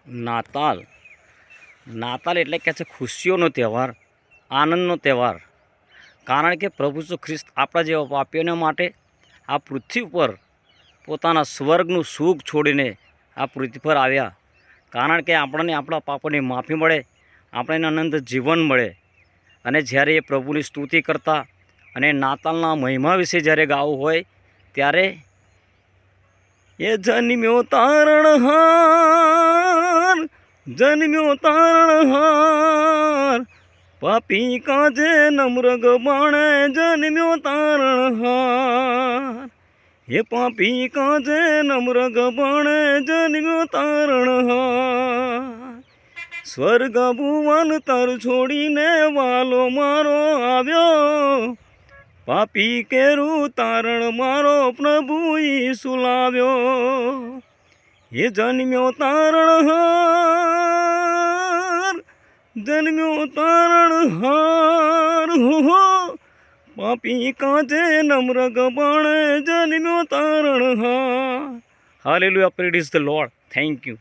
નાતાલ નાતાલ એટલે કે છે ખુશીઓનો તહેવાર, આનંદનો તહેવાર. કારણ કે પ્રભુ ઈસુ ખ્રિસ્ત આપણા જેવા પાપીઓને માટે આ પૃથ્વી પર પોતાના સ્વર્ગનું સુખ છોડીને આ પૃથ્વી પર આવ્યા. કારણ કે આપણને આપણા પાપોની માફી મળે, આપણને અનંત જીવન મળે. અને જ્યારે એ પ્રભુની સ્તુતિ કરતા અને નાતાલના મહિમા વિશે જ્યારે ગાવું હોય ત્યારે એ જન્મ્યો તારણહાર, જન્મ્યો તારણહાર, પાપી કાજે નમ્રગ બાણે જન્મ્યો તારણહાર. એ પાપી કાજે નમ્રગ બાણે જન્મ્યો તારણહાર. સ્વર્ગ ભુવન તર છોડીને વાલો મારો આવ્યો, પાપી કેરું તારણ મારો પ્રભુ ઈસુ લાવ્યો. એ જન્મ્યો તારણહાર, જન્મ્યો તારણહાર, હો પાપી કાજે નમ્રગ બાણે જન્મ્યો તારણહાર. Hallelujah, praise the lord. Thank you.